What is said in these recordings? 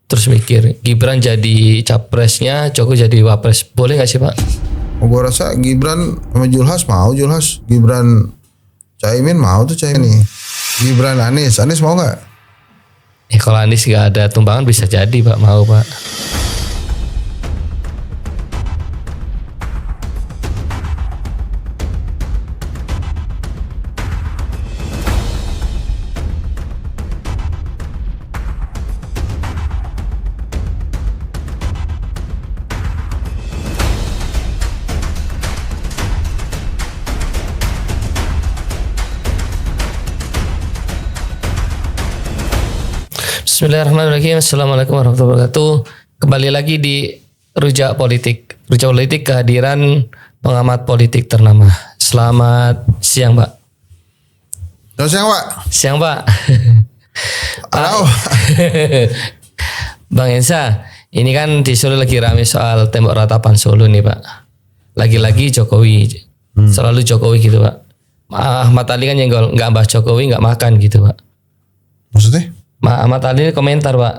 terus mikir Gibran jadi capresnya, Jokowi jadi wapres, boleh nggak sih Pak? Gue rasa Gibran sama Julhas, Gibran Caimin mau tuh Caimin nih. Gibran Anies mau nggak? Kalau Anies nggak ada tumpangan bisa jadi Pak, mau Pak. Bismillahirrahmanirrahim. Assalamualaikum warahmatullahi wabarakatuh. Kembali lagi di Rujak Politik. Rujak Politik kehadiran pengamat politik ternama. Selamat siang, Pak. Selamat siang, Pak. Siang, Pak. Halo. Bang Ensa, ini kan di Solo lagi rame soal tembok ratapan Solo nih, Pak. Lagi-lagi Jokowi. Selalu Jokowi gitu, Pak. Ahmad Ali kan nyenggol, nggak bahas Jokowi, nggak makan gitu, Pak. Maksudnya? Ahmad Ali komentar Pak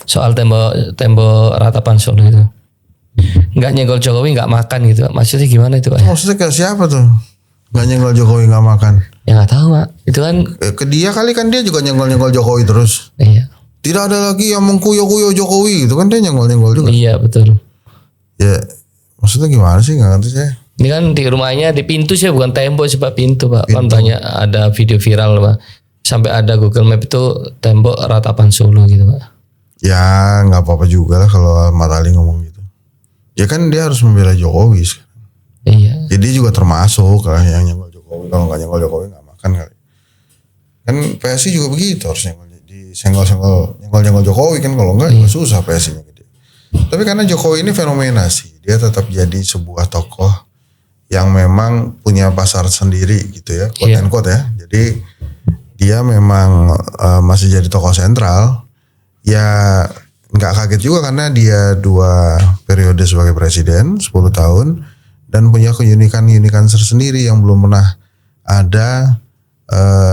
soal tembok ratapan Solo itu, nggak nyenggol Jokowi nggak makan gitu Pak. Maksudnya gimana itu Pak? Maksudnya ke siapa tuh? Nggak nyenggol Jokowi nggak makan? Ya nggak tahu Pak. Itu kan ke dia kali, kan dia juga nyenggol Jokowi terus. Iya. Tidak ada lagi yang mengkuyo-kuyo Jokowi gitu kan, dia nyenggol juga. Iya betul. Ya maksudnya gimana sih, nggak ngerti saya. Ini kan di rumahnya di pintu sih, bukan tembok sih Pak, pintu Pak. Kan banyak ada video viral Pak. Sampai ada Google Map itu tembok ratapan Solo gitu Pak. Ya nggak apa-apa juga lah kalau Ahmad Ali ngomong gitu. Ya kan dia harus membela Jokowi sekarang. Iya. Jadi juga termasuk lah yang nyenggol Jokowi. Kalau nggak nyenggol Jokowi nggak makan kali. Kan PSI juga begitu, harus nyenggol Jokowi kan, kalau nggak juga susah PSI-nya gede. Tapi karena Jokowi ini fenomena sih, dia tetap jadi sebuah tokoh yang memang punya pasar sendiri gitu ya, quote and quote ya. Jadi dia memang masih jadi tokoh sentral. Ya nggak kaget juga karena dia 2 periode sebagai presiden 10 tahun dan punya keunikan tersendiri yang belum pernah ada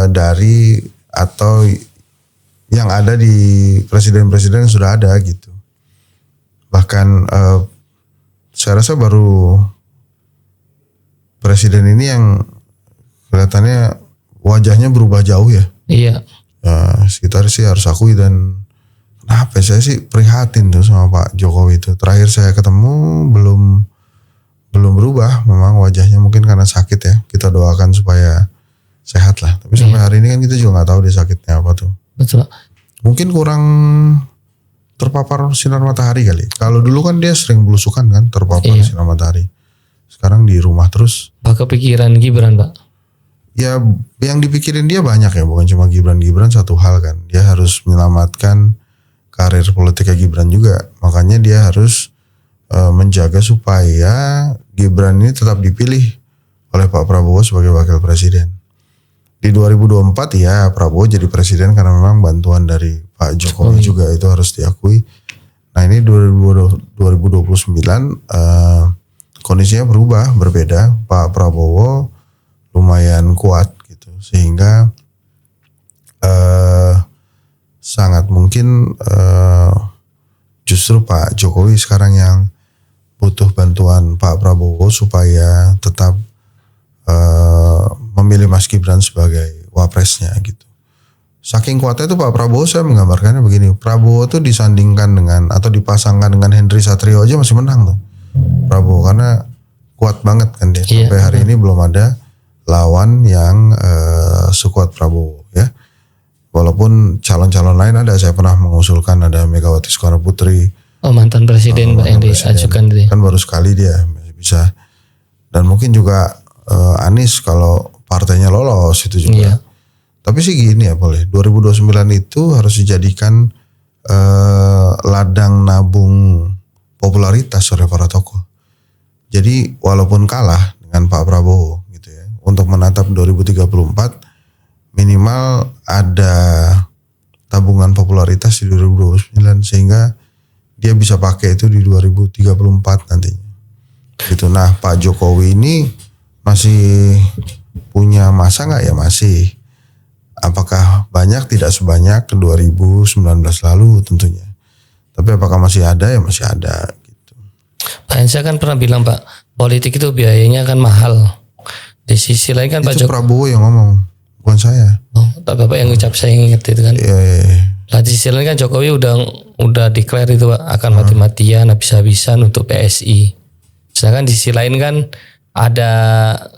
dari atau yang ada di presiden-presiden yang sudah ada gitu. Bahkan saya rasa baru presiden ini yang kelihatannya wajahnya berubah jauh ya. Iya. Sekitar sih harus akui, dan kenapa saya sih prihatin tuh sama Pak Jokowi itu. Terakhir saya ketemu belum berubah, memang wajahnya mungkin karena sakit ya. Kita doakan supaya sehat lah. Tapi sampai hari ini kan kita juga nggak tahu dia sakitnya apa tuh. Betul. Mungkin kurang terpapar sinar matahari kali. Kalau dulu kan dia sering belusukan kan, terpapar sinar matahari. Sekarang di rumah terus. Pak kepikiran Gibran Pak? Ya yang dipikirin dia banyak ya, bukan cuma Gibran satu hal kan. Dia harus menyelamatkan karir politiknya Gibran juga. Makanya dia harus menjaga supaya Gibran ini tetap dipilih oleh Pak Prabowo sebagai wakil presiden. Di 2024 ya Prabowo jadi presiden karena memang bantuan dari Pak Jokowi juga, itu harus diakui. Nah ini 2029 kondisinya berubah, berbeda. Pak Prabowo lumayan kuat gitu, sehingga sangat mungkin justru Pak Jokowi sekarang yang butuh bantuan Pak Prabowo supaya tetap memilih Mas Gibran sebagai wapresnya gitu. Saking kuatnya itu Pak Prabowo, saya menggambarkannya begini, Prabowo tuh disandingkan dengan atau dipasangkan dengan Henry Satrio aja masih menang tuh Prabowo, karena kuat banget kan dia. Sampai hari ini belum ada lawan yang sekuat Prabowo ya. Walaupun calon-calon lain ada, saya pernah mengusulkan ada Megawati Soekarno Putri. Oh mantan presiden Pak yang diajukan dia. Kan baru sekali dia masih bisa. Dan mungkin juga Anies kalau partainya lolos itu juga. Iya. Tapi sih gini ya, boleh 2029 itu harus dijadikan ladang nabung popularitas oleh para tokoh. Jadi walaupun kalah dengan Pak Prabowo gitu ya, untuk menatap 2034 minimal ada tabungan popularitas di 2029 sehingga dia bisa pakai itu di 2034 nantinya. Gitu. Nah, Pak Jokowi ini masih punya masa nggak ya? Masih. Apakah banyak? Tidak sebanyak ke 2019 lalu tentunya. Tapi apakah masih ada? Ya masih ada gitu. Pak Ensa kan pernah bilang Pak, politik itu biayanya kan mahal. Di sisi lain kan Pak Itu Jokowi, Prabowo yang ngomong, bukan saya. Pak Bapak yang ucap, saya ingat itu kan. Iya. Lah di sisi lain kan Jokowi udah declare itu Pak, akan mati-matian habis-habisan untuk PSI. Sedangkan di sisi lain kan ada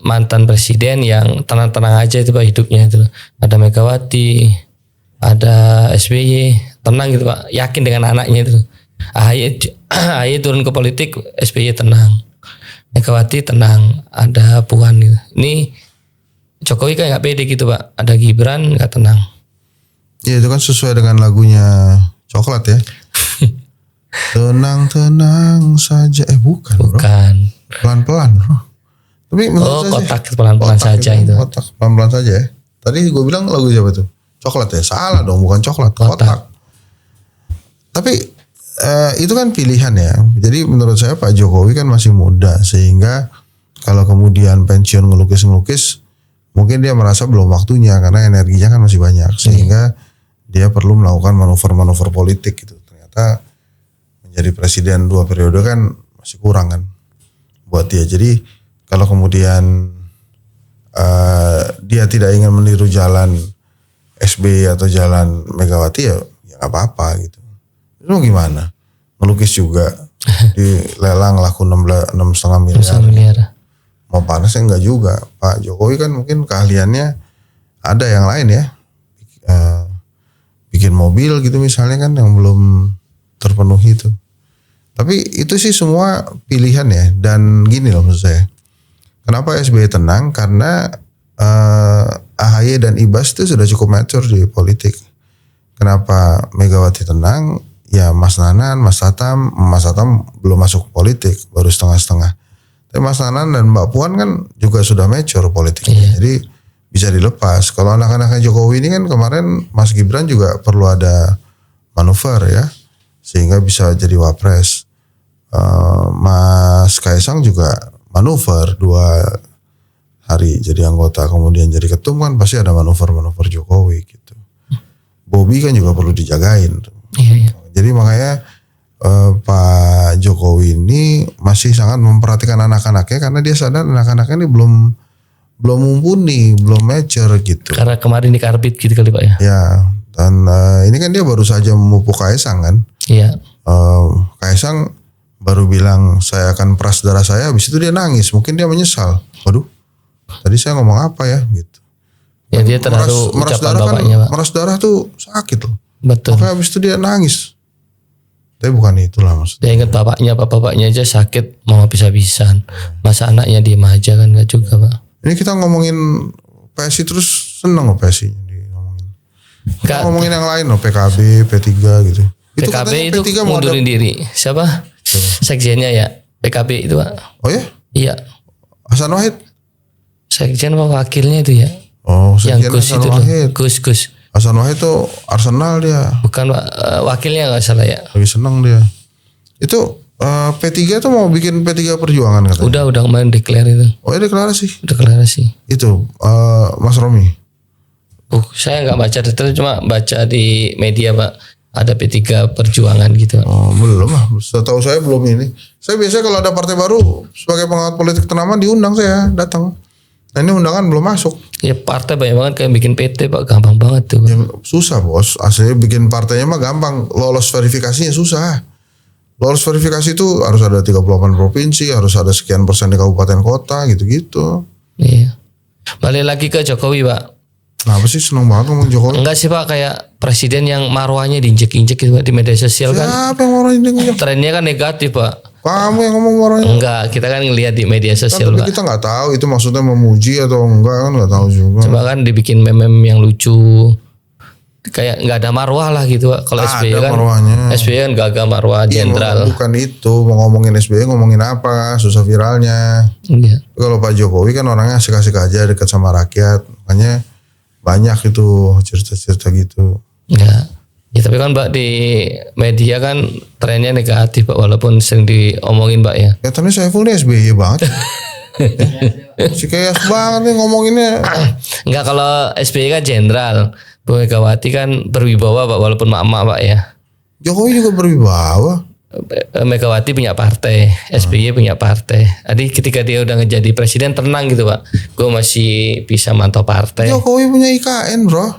mantan presiden yang tenang-tenang aja itu Pak hidupnya itu. Ada Megawati, ada SBY, tenang gitu Pak, yakin dengan anaknya itu. AHY turun ke politik, SBY tenang. Megawati tenang, ada Puan gitu. Ini Jokowi kayak nggak pede gitu Pak, ada Gibran nggak tenang. Ya itu kan sesuai dengan lagunya Coklat ya. Tenang-tenang saja. Bukan bro. Bukan. Pelan-pelan bro. Tapi menurut saya Kotak pelan-pelan saja itu. Kotak pelan-pelan saja ya. Tadi gue bilang lagu siapa tuh? Coklat ya? Salah dong, bukan coklat. Kotak. Tapi itu kan pilihan ya. Jadi menurut saya Pak Jokowi kan masih muda. Sehingga kalau kemudian pensiun ngelukis-ngelukis, mungkin dia merasa belum waktunya. Karena energinya kan masih banyak. Sehingga dia perlu melakukan manuver-manuver politik gitu. Ternyata menjadi presiden 2 periode kan masih kurang kan buat dia. Jadi kalau kemudian dia tidak ingin meniru jalan SBY atau jalan Megawati ya nggak apa-apa gitu. Itu mau gimana? Melukis juga dilelang laku 6,5 miliar. Mau panas ya enggak juga. Pak Jokowi kan mungkin keahliannya ada yang lain ya. Bikin mobil gitu misalnya kan yang belum terpenuhi itu. Tapi itu sih semua pilihan ya. Dan gini loh maksud saya. Kenapa SBY tenang? Karena AHY dan Ibas itu sudah cukup mature di politik. Kenapa Megawati tenang? Ya Mas Nanan, Mas Tatam belum masuk politik, baru setengah-setengah. Tapi Mas Nanan dan Mbak Puan kan juga sudah mature politiknya. Iya. Jadi bisa dilepas. Kalau anak-anaknya Jokowi ini kan kemarin Mas Gibran juga perlu ada manuver ya. Sehingga bisa jadi wapres. Mas Kaisang juga manuver 2 hari jadi anggota, kemudian jadi ketum kan pasti ada manuver-manuver Jokowi gitu. Bobby kan juga perlu dijagain. Iya. Jadi makanya Pak Jokowi ini masih sangat memperhatikan anak-anaknya karena dia sadar anak-anaknya ini belum mumpuni, belum mature gitu. Karena kemarin dikarbit gitu kali Pak ya. Ya, dan ini kan dia baru saja memupuk Kaisang kan. Iya. Kaisang baru bilang saya akan peras darah saya, habis itu dia nangis, mungkin dia menyesal. Waduh, tadi saya ngomong apa ya gitu. Ya dia terharu ucapan bapaknya Pak. Meras darah tuh sakit loh. Betul. Makanya habis itu dia nangis. Tapi bukan itulah maksudnya. Dia ingat bapaknya aja sakit mau habis-habisan. Masa anaknya diem aja kan gak juga Pak. Ini kita ngomongin PSI terus seneng loh PSI ngomongin. Kita ngomongin yang lain loh, PKB, P3 gitu. PKB itu mundurin diri. Siapa? Sekjennya ya. PKB itu Pak. Oh ya? Iya. Hasan Wahid. Sekjen apa wakilnya itu ya? Oh, yang Gus Hasan itu Wahid. Gus. Hasan Wahid itu Arsenal dia. Bukan Pak, wakilnya gak salah ya. Lagi seneng dia. Itu P3 tuh mau bikin P3 Perjuangan katanya. Udah kemarin declare itu. Oh ya deklarasi. Deklarasi. Itu Mas Romi. Saya nggak baca detail, cuma baca di media Pak. Ada P3 Perjuangan gitu. Oh belum lah. Setahu saya belum ini. Saya biasanya kalau ada partai baru sebagai pengawat politik ternama diundang saya datang. Nah ini undangan belum masuk. Ya partai banyak banget kayak bikin PT Pak, gampang banget tuh. Ya, susah bos. Aslinya bikin partainya mah gampang. Lolos verifikasinya susah. Lolos verifikasi itu harus ada 38 provinsi, harus ada sekian persen di kabupaten kota gitu-gitu. Iya. Balik lagi ke Jokowi Pak. Kenapa sih seneng banget ngomong Jokowi? Enggak sih Pak, kayak presiden yang marwahnya diinjek-injek gitu Pak, di media sosial kan. Siapa yang marwahnya diinjek? Trennya kan negatif Pak. Kamu yang ngomong marwahnya? Enggak, kita kan ngelihat di media sosial Tapi Pak. kita nggak tahu itu maksudnya memuji atau enggak kan nggak tahu juga. Coba kan dibikin meme yang lucu. Kayak nggak ada marwah lah gitu Pak. Kalau SBY kan marwahnya. SBY kan gagah marwah jenderal. Bukan itu, mau ngomongin SBY ngomongin apa, susah viralnya. Iya. Kalau Pak Jokowi kan orangnya asik-asik aja, dekat sama rakyat. Makanya banyak itu cerita-cerita gitu. Ya. Ya tapi kan Pak di media kan trennya negatif Pak, walaupun sering diomongin Pak ya. Katanya Saiful nih SBY banget. Si kayak banget nih ngomonginnya. Enggak, kalau SBY kan jenderal. Bu Megawati kan berwibawa Pak, walaupun mak-mak Pak ya. Jokowi juga berwibawa. Megawati punya partai, SBY punya partai. Jadi ketika dia udah ngejadi presiden tenang gitu Pak. Gue masih bisa mantau partai. Jokowi punya IKN bro.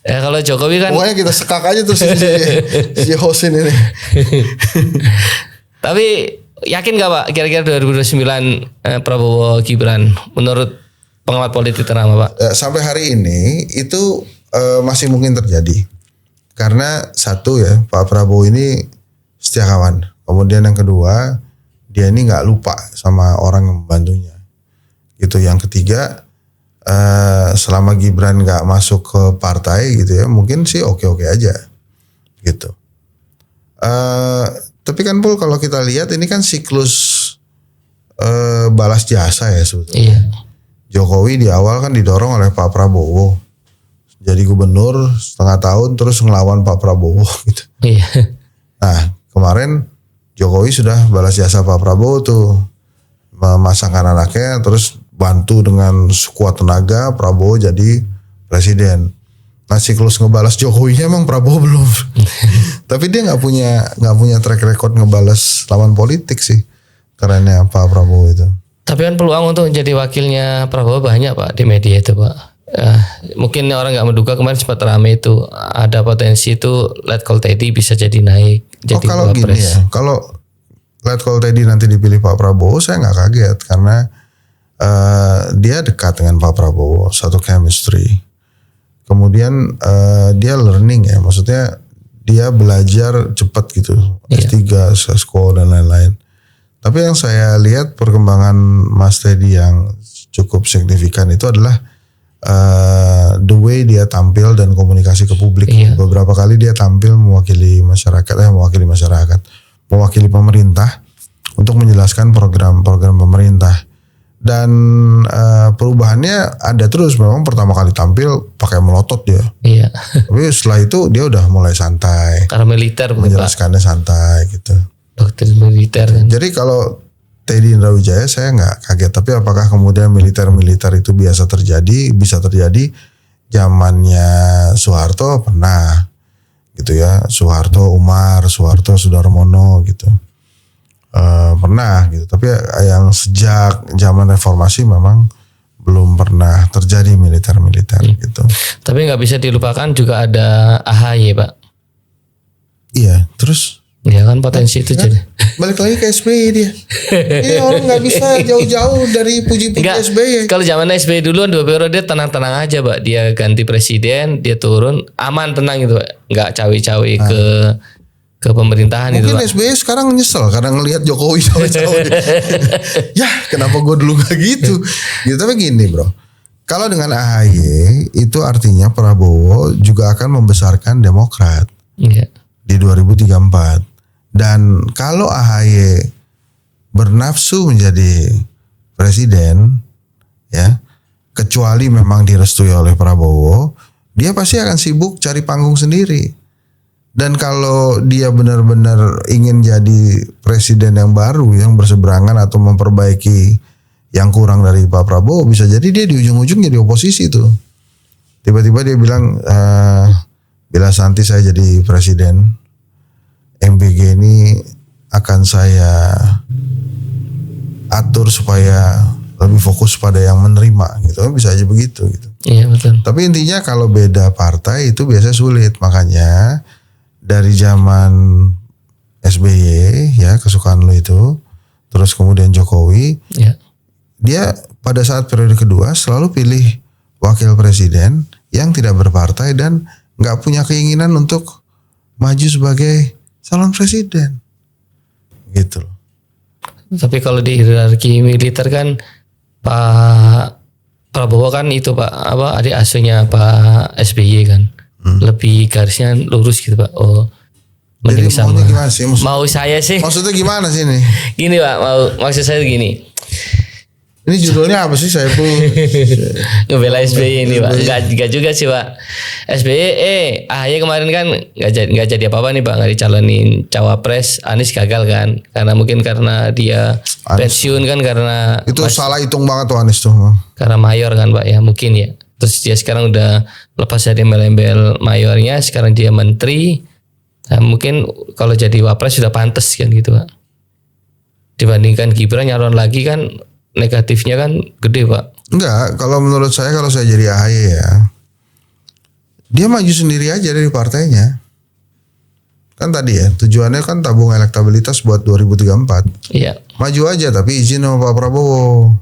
Ya kalau Jokowi kan. Pokoknya kita sekak aja terus si Hosin ini. Tapi yakin gak Pak kira-kira 2029 Prabowo Gibran menurut pengamat politik ternama Pak? Sampai hari ini itu masih mungkin terjadi. Karena satu ya, Pak Prabowo ini setia kawan. Kemudian yang kedua, dia ini nggak lupa sama orang yang membantunya. Gitu. Yang ketiga, selama Gibran nggak masuk ke partai gitu ya, mungkin sih oke-oke aja. Gitu. Tapi kan Pul, kalau kita lihat ini kan siklus balas jasa ya sebetulnya. Iya. Jokowi di awal kan didorong oleh Pak Prabowo. Jadi gubernur setengah tahun terus ngelawan Pak Prabowo gitu. Iya. Nah kemarin Jokowi sudah balas jasa Pak Prabowo tuh. Memasangkan anaknya terus bantu dengan sekuat tenaga Prabowo jadi presiden. Nah siklus ngebalas Jokowinya emang Prabowo belum. Tapi dia nggak punya track record ngebalas lawan politik sih. Kerennya Pak Prabowo itu. Tapi kan peluang untuk jadi wakilnya Prabowo banyak Pak di media itu Pak. Mungkin orang nggak menduga kemarin sempat rame itu ada potensi itu Letkol Teddy bisa jadi naik jadi kalau gini ya, kalau Letkol Teddy nanti dipilih Pak Prabowo saya nggak kaget karena dia dekat dengan Pak Prabowo, satu chemistry. Kemudian dia learning ya, maksudnya dia belajar cepat gitu, S3, sekolah dan lain-lain. Tapi yang saya lihat perkembangan Mas Teddy yang cukup signifikan itu adalah the way dia tampil dan komunikasi ke publik. Beberapa kali dia tampil mewakili pemerintah untuk menjelaskan program-program pemerintah. Dan perubahannya ada terus. Memang pertama kali tampil pakai melotot dia. Iya. Tapi setelah itu dia udah mulai santai. Karena militer menjelaskannya santai gitu. Doktrin militer kan. Jadi kalau Teddy Indrawijaya saya nggak kaget, tapi apakah kemudian militer itu bisa terjadi zamannya Soeharto pernah gitu ya, Soeharto Umar, Soeharto Sudarmono gitu pernah gitu, tapi yang sejak zaman reformasi memang belum pernah terjadi militer gitu. Tapi nggak bisa dilupakan juga ada AHY Pak. Iya, terus ya kan potensi itu jadi. Balik lagi ke SBY dia. Ini orang nggak bisa jauh-jauh dari puji-puji SBY. Kalau zaman SBY dulu 2 periode tenang-tenang aja Pak. Dia ganti presiden, dia turun aman tenang gitu Pak. Nggak cawe-cawe ke pemerintahan. Mungkin itu Pak. SBY sekarang nyesel karena ngelihat Jokowi cawe-cawe. Ya kenapa gue dulu nggak gitu. Gitu tapi gini bro. Kalau dengan AHY itu artinya Prabowo juga akan membesarkan Demokrat. Iya. Di 2034. Dan kalau AHY bernafsu menjadi presiden ya, kecuali memang direstui oleh Prabowo, dia pasti akan sibuk cari panggung sendiri. Dan kalau dia benar-benar ingin jadi presiden yang baru yang berseberangan atau memperbaiki yang kurang dari Pak Prabowo, bisa jadi dia di ujung-ujung jadi oposisi tuh. Tiba-tiba dia bilang bila nanti saya jadi presiden, MBG ini akan saya atur supaya lebih fokus pada yang menerima gitu. Bisa aja begitu gitu. Iya betul. Tapi intinya kalau beda partai itu biasanya sulit. Makanya dari zaman SBY ya, kesukaan lo itu, terus kemudian Jokowi, dia pada saat periode kedua selalu pilih wakil presiden yang tidak berpartai dan nggak punya keinginan untuk maju sebagai calon presiden gitu loh. Tapi kalau di hierarki militer kan Pak Prabowo kan itu Pak adik asuhnya Pak SBY kan. Lebih garisnya lurus gitu Pak. Jadi maunya gimana sih? Mau saya sih. Maksudnya gimana sih ini? Gini Pak, maksud saya gini. Ini judulnya apa sih saya pun ngebela SBY ini Pak. Enggak juga sih Pak. SBY AHY kemarin kan enggak jadi apa-apa nih Pak, enggak dicalonin cawapres. Anies gagal kan karena dia pensiun kan karena itu salah hitung banget tuh Anies tuh. Karena mayor kan Pak ya mungkin ya. Terus dia sekarang udah lepas dari embel-embel mayornya sekarang dia menteri. Nah, mungkin kalau jadi wapres sudah pantas kan gitu Pak. Dibandingkan Gibran nyalon lagi kan negatifnya kan gede Pak. Enggak, kalau menurut saya kalau saya jadi AHY ya, dia maju sendiri aja dari partainya. Kan tadi ya, tujuannya kan tabung elektabilitas buat 2034. Iya. Maju aja tapi izin sama Pak Prabowo.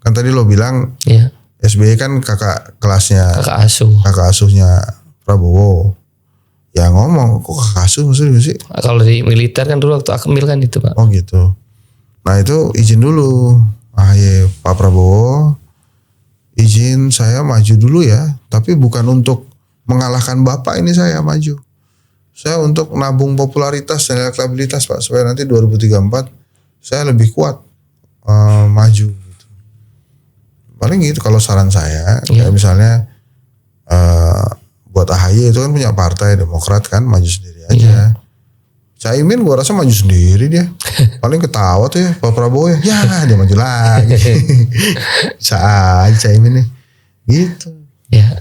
Kan tadi lo bilang Iya. SBY kan kakak kelasnya, Kakak asuhnya Prabowo. Ya ngomong, kok kakak asuh maksudnya sih? Kalau di militer kan dulu waktu Akmil kan itu Pak. Oh gitu. Nah itu izin dulu. AHY Pak Prabowo, izin saya maju dulu ya. Tapi bukan untuk mengalahkan Bapak ini saya maju. Saya untuk nabung popularitas dan elektabilitas Pak. Supaya nanti 2034 saya lebih kuat maju. Gitu. Paling gitu kalau saran saya. Kayak misalnya buat AHY itu kan punya partai Demokrat kan. Maju sendiri aja. Caimin gua rasa maju sendiri dia. Paling ketawa tuh ya Pak Prabowo ya. Ya dia maju lagi. Bisa aja Caimin nih. Gitu. Ya.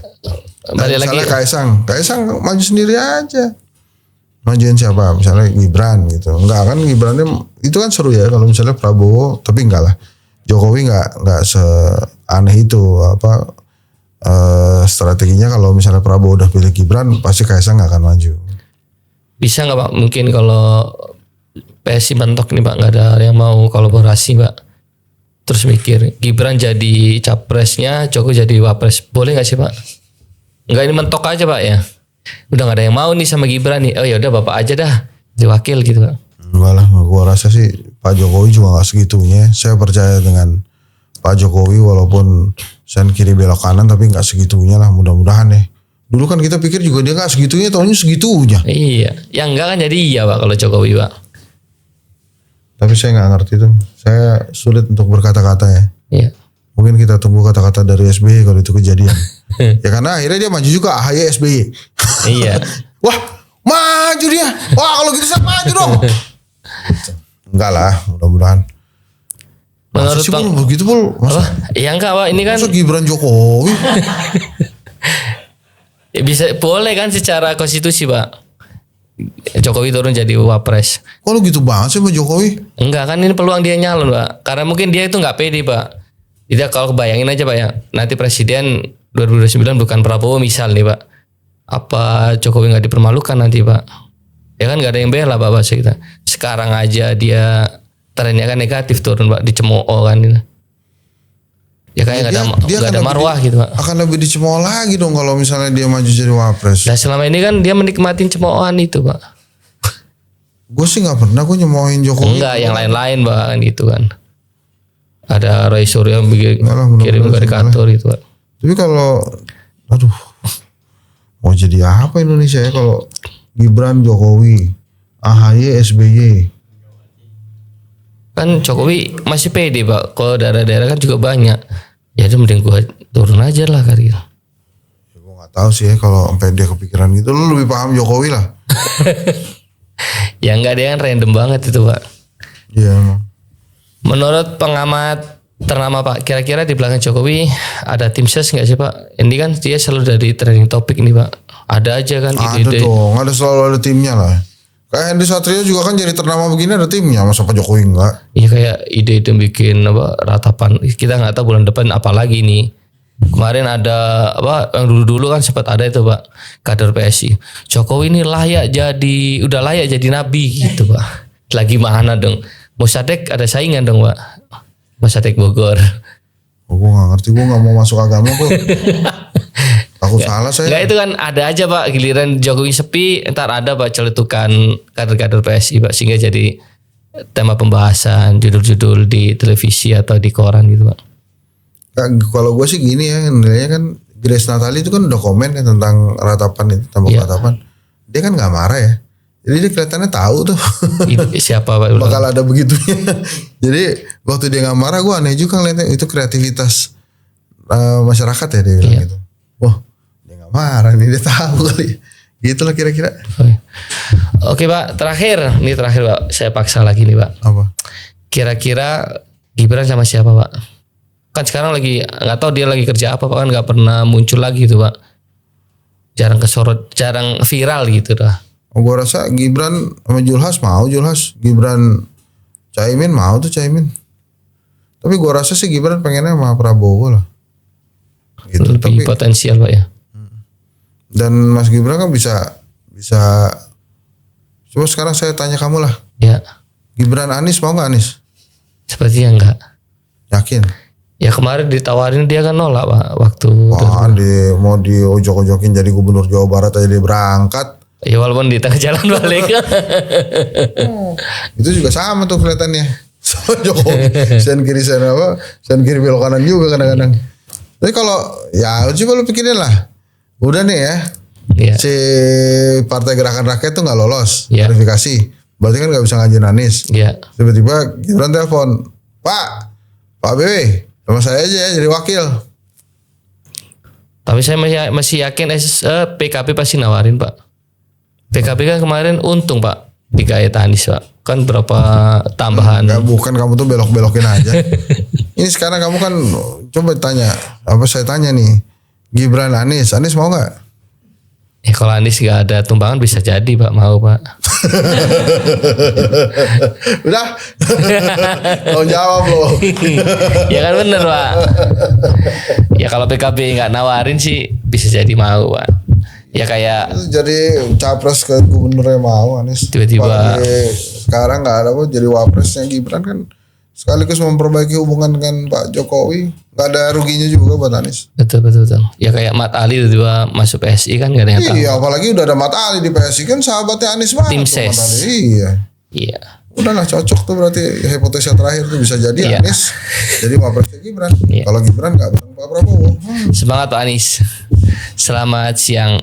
Balik lagi. Kaisang maju sendiri aja. Majuin siapa? Misalnya Gibran gitu. Enggak kan Gibrannya itu kan seru ya kalau misalnya Prabowo, tapi enggak lah. Jokowi enggak seaneh itu apa strateginya kalau misalnya Prabowo udah pilih Gibran pasti Kaisang enggak akan maju. Bisa nggak Pak? Mungkin kalau PSI mentok nih Pak, nggak ada yang mau kolaborasi Pak. Terus mikir Gibran jadi capresnya, Jokowi jadi wapres, boleh nggak sih Pak? Nggak, ini mentok aja Pak ya. Udah nggak ada yang mau nih sama Gibran nih. Oh ya udah Bapak aja dah jadi wakil gitu Pak. Enggak lah, gua rasa sih Pak Jokowi juga nggak segitunya. Saya percaya dengan Pak Jokowi walaupun sen kiri belok kanan tapi nggak segitunya lah, mudah-mudahan ya. Dulu kan kita pikir juga dia nggak segitunya, tahunnya segitunya. Iya, yang enggak kan jadi iya Pak kalau Jokowi Pak. Tapi saya nggak ngerti tuh. Saya sulit untuk berkata-kata ya. Iya. Mungkin kita tunggu kata-kata dari SBY kalau itu kejadian. Ya karena akhirnya dia maju juga AHY SBY. Iya. Wah maju dia. Wah kalau gitu saya maju dong. Enggak lah, mudah-mudahan. Menurut Bang, Bang begitu Pul. Masa? Ya enggak Pak, ini kan Masa Gibran Jokowi? ya bisa boleh kan secara konstitusi Pak. Jokowi turun jadi wapres. Kok lu gitu banget sih sama Jokowi? Enggak kan ini peluang dia nyalon Pak. Karena mungkin dia itu nggak pede Pak. Jadi kalau kebayangin aja Pak ya. Nanti presiden 2029 bukan Prabowo misal nih Pak. Apa Jokowi nggak dipermalukan nanti Pak? Ya kan nggak ada yang bela Pak bahasa kita. Sekarang aja dia trennya kan negatif turun Pak. Dicemooh kan gitu. Ya kayak nggak ada marwah gitu Pak. Akan lebih dicemooh lagi dong kalau misalnya dia maju jadi wapres. Nah selama ini kan dia menikmatin cemoohan itu Pak. Gue sih nggak pernah gue nyemoohin Jokowi. Enggak, yang lain-lain Pak kan gitu kan. Ada Roy Suryo kirim karikatur itu Pak. Tapi kalau aduh mau jadi apa Indonesia ya kalau Gibran Jokowi, AHY SBY. Kan Jokowi masih pede Pak. Kalau daerah-daerah kan juga banyak. Ya udah mending gua turun aja lah kali. Ya gue nggak tahu sih ya kalau sampai dia kepikiran gitu. Lu lebih paham Jokowi lah. Ya nggak ada yang random banget itu Pak. Iya emang. Menurut pengamat ternama Pak, kira-kira di belakang Jokowi ada tim ses nggak sih Pak? Ini kan dia selalu dari trending topik nih Pak. Ada aja kan Ada ide-ide. dong, ada selalu ada timnya lah. Kayak Hendy Satrio juga kan jadi ternama begini ada timnya, masa Pak Jokowi enggak? Iya kayak ide-ide bikin apa ratapan. Kita nggak tahu bulan depan apa lagi nih. Kemarin ada apa yang dulu-dulu kan sempat ada itu Pak, kader PSI. Jokowi ini udah layak jadi nabi gitu Pak. Lagi mana dong? Mosadek ada saingan dong Pak. Mosadek Bogor. Oh, gue gak ngerti, gue gak mau masuk agama kok. Takut salah saya. Enggak, itu kan ada aja Pak, giliran Jokowi sepi, ntar ada Pak celetukan kader-kader PSI Pak, sehingga jadi tema pembahasan, judul-judul di televisi atau di koran gitu Pak. Kalau gue sih gini ya, nilainya kan Grace Natali itu kan udah komen kan tentang ratapan itu, tambah ratapan. Dia kan gak marah ya. Jadi dia kelihatannya tahu tuh. Siapa Pak? Bakal ada begitunya. Jadi waktu dia gak marah gue aneh juga ngeliatnya. Itu kreativitas masyarakat ya dia bilang gitu. Wah dia gak marah nih, dia tahu kali. Gitu lah kira-kira. Oke Pak, terakhir Pak. Saya paksa lagi nih Pak. Apa? Kira-kira Gibran sama siapa Pak? Kan sekarang lagi gak tahu dia lagi kerja apa Pak, kan gak pernah muncul lagi tuh Pak. jarang kesorot, jarang viral gitu dah. Oh, gue rasa Gibran sama Julhas. Gibran Caimin mau tuh Caimin. Tapi gue rasa sih Gibran pengennya sama Prabowo lah. Gitu. Lebih Tapi, potensial Pak ya. dan Mas Gibran kan bisa. Coba sekarang saya tanya kamu lah. Ya. Gibran Anies mau nggak Anies? Sepertinya enggak. Yakin? Ya kemarin ditawarin dia kan nolak Pak waktu. Wah, mau diojok-ojokin jadi gubernur Jawa Barat aja dia berangkat. Ya walaupun di tengah jalan balik. Itu juga sama tuh kelihatannya. Sama Jokowi. Sen kiri belok kanan juga kadang-kadang. Tapi kalau ya coba lu pikirin lah. Udah nih ya. Iya. Si Partai Gerakan Rakyat tuh nggak lolos Iya. verifikasi. Berarti kan nggak bisa ngajuin Anies. Iya. Tiba-tiba Gibran telepon, Pak BW, sama saya aja ya jadi wakil. Tapi saya masih yakin PKB pasti nawarin Pak. PKB kan kemarin untung Pak digait Anies Pak. Kan berapa tambahan. Enggak, bukan kamu tuh belok-belokin aja. Ini sekarang kamu kan coba tanya, saya tanya nih, Gibran Anies mau nggak? Ya kalau Anies gak ada tumbangan bisa jadi Pak, mau Pak. Udah. Mau jawab loh. Ya kan bener Pak. Ya kalau PKB nggak nawarin sih bisa jadi mau Pak. Ya kayak Jadi capres ke gubernurnya mau Anies. Tiba-tiba. Apalagi sekarang nggak ada kok jadi wapresnya Gibran kan sekaligus memperbaiki hubungan dengan Pak Jokowi. Nggak ada ruginya juga buat Anies. betul. Ya kayak Mat Ali tiba-tiba masuk PSI kan gak ada yang tahu. Iya, apalagi udah ada Mat Ali di PSI kan sahabatnya Anies banget. Tim tuh, ses. Mat Ali. Iya. Iya. Udahlah cocok tuh berarti hipotesa terakhir tuh bisa jadi Iya. Anies jadi wapresnya Gibran. Iya. Kalau Gibran nggak bareng Pak Prabowo. Semangat Pak Anies. Selamat siang.